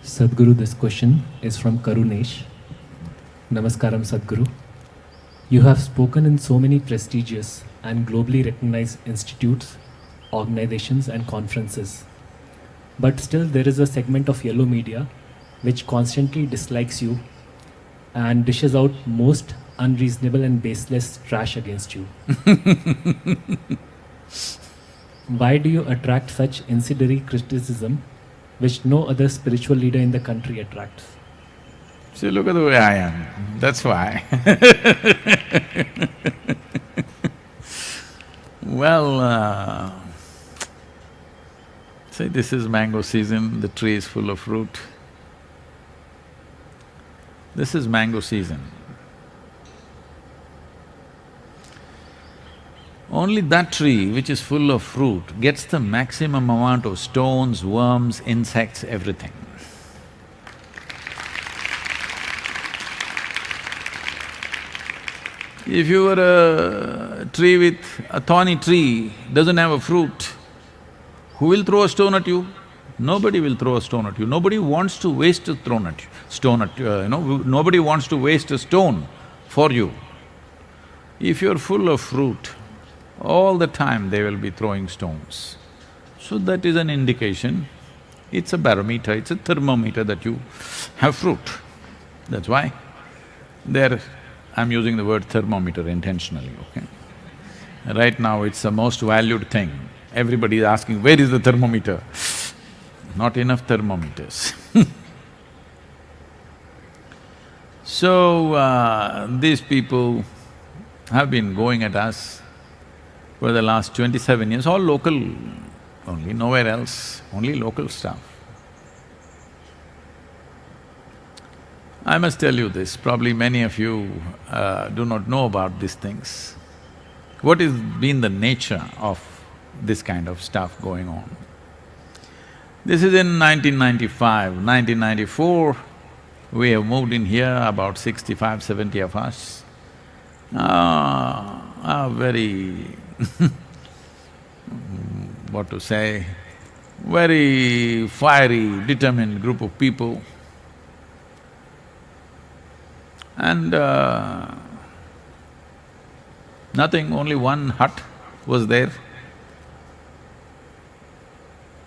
Sadhguru, this question is from Karunesh. Namaskaram, Sadhguru. You have spoken in so many prestigious and globally recognized institutes, organizations, and conferences. But still, there is a segment of yellow media which constantly dislikes you and dishes out most unreasonable and baseless trash against you. Why do you attract such incendiary criticism which no other spiritual leader in the country attracts? See, look at the way I am, that's why. Well, see, this is mango season, the tree is full of fruit. This is mango season. Only that tree which is full of fruit gets the maximum amount of stones, worms, insects, everything. If you were a tree with… a thorny tree, doesn't have a fruit, who will throw a stone at you? Nobody will throw a stone at you. Nobody wants to waste a stone at you, nobody wants to waste a stone for you. If you're full of fruit, all the time they will be throwing stones. So that is an indication, it's a barometer, it's a thermometer that you have fruit. That's why I'm using the word thermometer intentionally, okay? Right now it's the most valued thing. Everybody is asking, where is the thermometer? Not enough thermometers. So, these people have been going at us for the last 27 years, all local only, nowhere else, only local stuff. I must tell you this, probably many of you do not know about these things. What has been the nature of this kind of stuff going on? This is in 1995, 1994, we have moved in here, about 65, 70 of us. Very what to say, very fiery, determined group of people. And nothing, only one hut was there.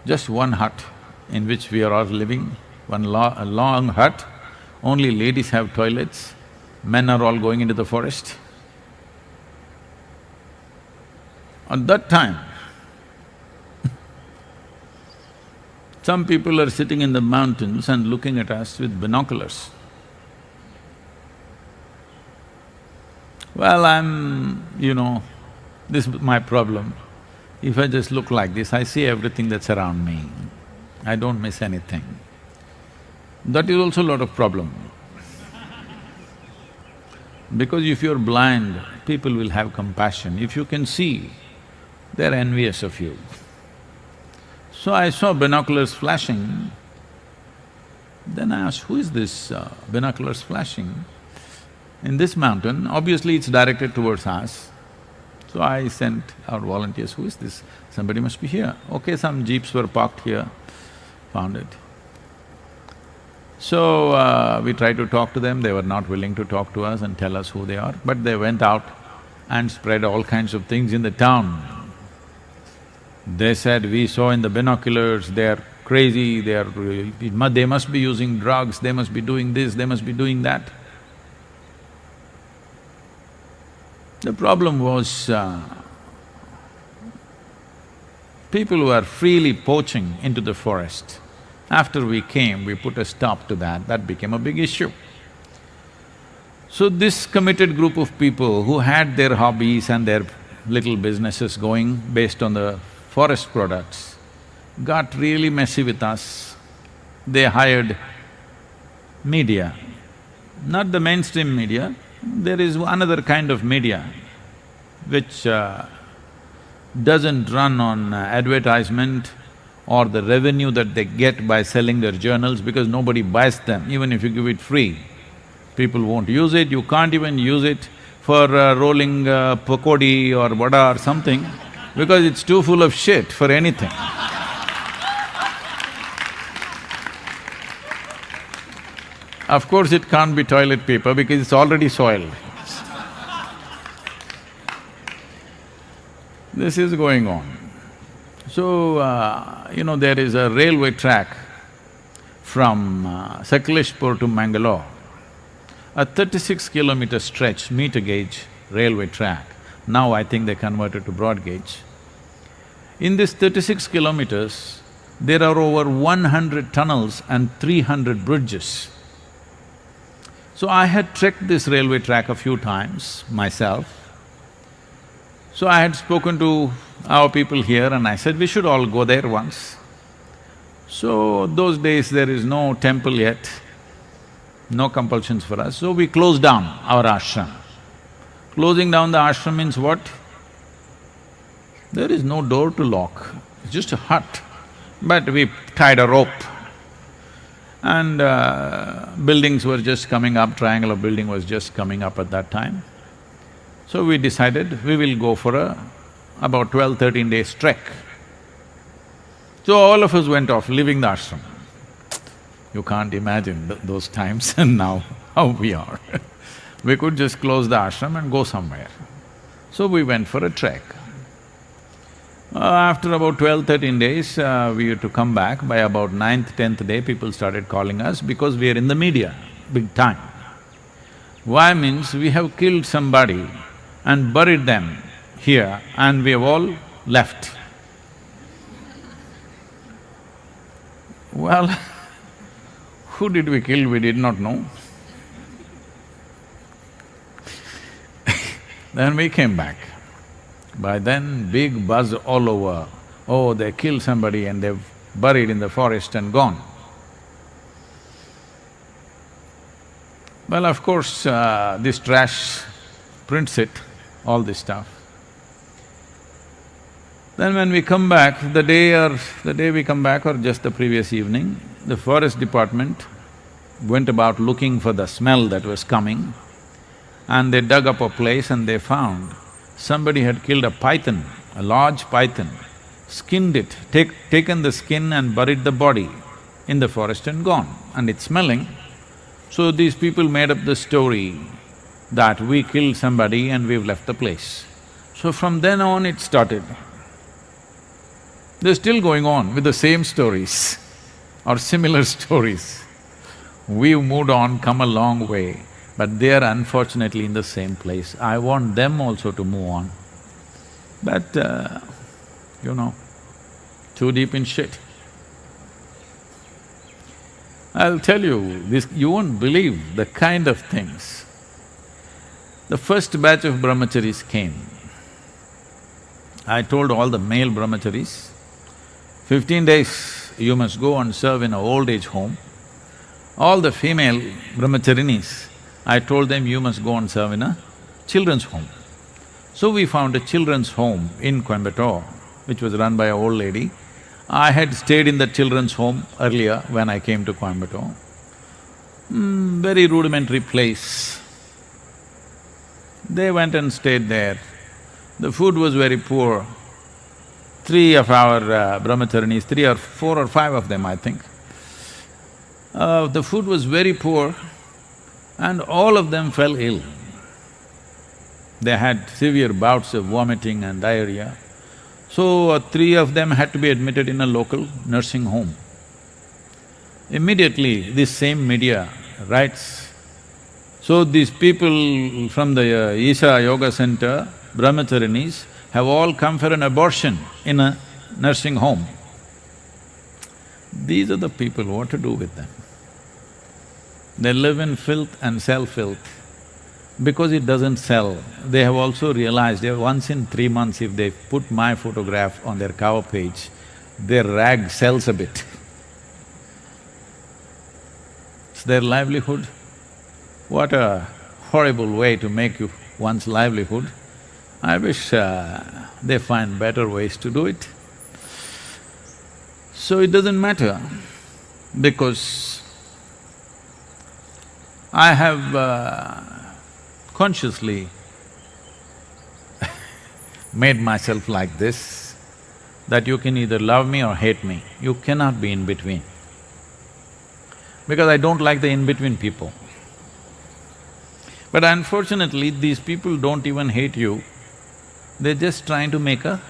Just one hut in which we are all living, a long hut. Only ladies have toilets, men are all going into the forest. At that time, some people are sitting in the mountains and looking at us with binoculars. Well, this is my problem. If I just look like this, I see everything that's around me. I don't miss anything. That is also a lot of problem. Because if you're blind, people will have compassion. If you can see, they're envious of you. So I saw binoculars flashing. Then I asked, who is this binoculars flashing? In this mountain, obviously it's directed towards us. So I sent our volunteers, who is this? Somebody must be here. Okay, some jeeps were parked here, found it. So we tried to talk to them, they were not willing to talk to us and tell us who they are, but they went out and spread all kinds of things in the town. They said, we saw in the binoculars, they're crazy, they must be using drugs, they must be doing this, they must be doing that. The problem was, people were freely poaching into the forest. After we came, we put a stop to that became a big issue. So this committed group of people who had their hobbies and their little businesses going based on the forest products got really messy with us. They hired media, not the mainstream media, there is another kind of media which doesn't run on advertisement or the revenue that they get by selling their journals, because nobody buys them. Even if you give it free, people won't use it. You can't even use it for rolling pakodi or vada or something, because it's too full of shit for anything. Of course, it can't be toilet paper because it's already soiled. This is going on. So, there is a railway track from Sakleshpur to Mangalore, a 36-kilometer stretch, meter gauge railway track. Now I think they converted to broad gauge. In this 36 kilometers, there are over 100 tunnels and 300 bridges. So I had trekked this railway track a few times myself. So I had spoken to our people here and I said, we should all go there once. So those days there is no temple yet, no compulsions for us, so we closed down our ashram. Closing down the ashram means what? There is no door to lock, it's just a hut, but we tied a rope. And buildings were just coming up, triangular building was just coming up at that time. So we decided we will go for about 12-13 days trek. So all of us went off, leaving the ashram. You can't imagine those times and now how we are. We could just close the ashram and go somewhere. So we went for a trek. After about 12-13 days, we had to come back. By about 9th, 10th day, people started calling us because we are in the media, big time. Why means we have killed somebody and buried them here and we have all left. Well, who did we kill, we did not know. Then we came back. By then, big buzz all over, oh, they killed somebody and they've buried in the forest and gone. Well, of course, this trash prints it, all this stuff. Then when we come back, the day we come back or just the previous evening, the forest department went about looking for the smell that was coming and they dug up a place and they found somebody had killed a python, a large python, skinned it, taken the skin and buried the body in the forest and gone, and it's smelling. So these people made up the story that we killed somebody and we've left the place. So from then on it started. They're still going on with the same stories or similar stories. We've moved on, come a long way, but they are unfortunately in the same place. I want them also to move on. But, too deep in shit. I'll tell you, you won't believe the kind of things. The first batch of brahmacharis came. I told all the male brahmacharis, 15 days you must go and serve in an old age home. All the female brahmacharinis, I told them you must go and serve in a children's home. So we found a children's home in Coimbatore, which was run by an old lady. I had stayed in the children's home earlier when I came to Coimbatore. Very rudimentary place. They went and stayed there. The food was very poor. Three of our brahmacharinis, 3 or 4 or 5 of them, I think. The food was very poor and all of them fell ill. They had severe bouts of vomiting and diarrhea. So, 3 of them had to be admitted in a local nursing home. Immediately, this same media writes, so these people from the Isha Yoga Center, brahmacharinis, have all come for an abortion in a nursing home. These are the people, what to do with them? They live in filth and sell filth. Because it doesn't sell, they have also realized once in 3 months if they put my photograph on their cover page, their rag sells a bit. It's their livelihood. What a horrible way to make one's livelihood. I wish they find better ways to do it. So it doesn't matter, because I have consciously made myself like this, that you can either love me or hate me, you cannot be in between. because I don't like the in-between people. But unfortunately, these people don't even hate you, they're just trying to make a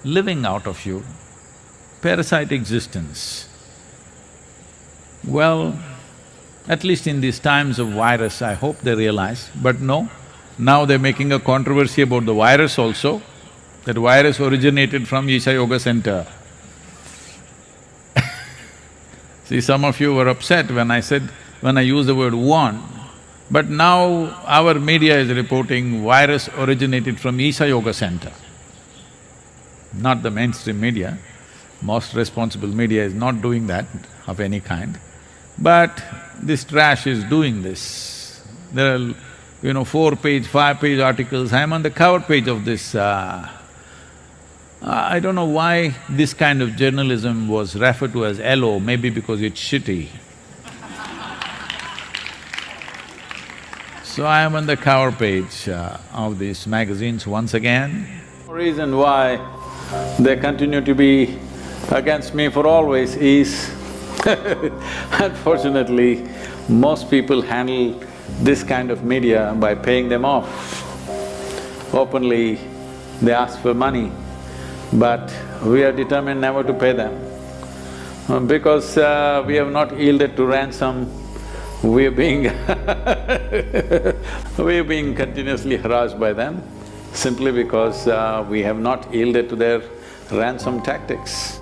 living out of you. Parasite existence. Well, at least in these times of virus, I hope they realize, but no, now they're making a controversy about the virus also, that virus originated from Isha Yoga Center. See, some of you were upset when I used the word one, but now our media is reporting virus originated from Isha Yoga Center. Not the mainstream media, most responsible media is not doing that of any kind. But this trash is doing this. There are, 4-page, 5-page articles, I'm on the cover page of this. I don't know why this kind of journalism was referred to as LO, maybe because it's shitty. So I am on the cover page of these magazines once again. The reason why they continue to be against me for always is unfortunately, most people handle this kind of media by paying them off. Openly, they ask for money, but we are determined never to pay them. Because we have not yielded to ransom, we are being we are being continuously harassed by them simply because we have not yielded to their ransom tactics.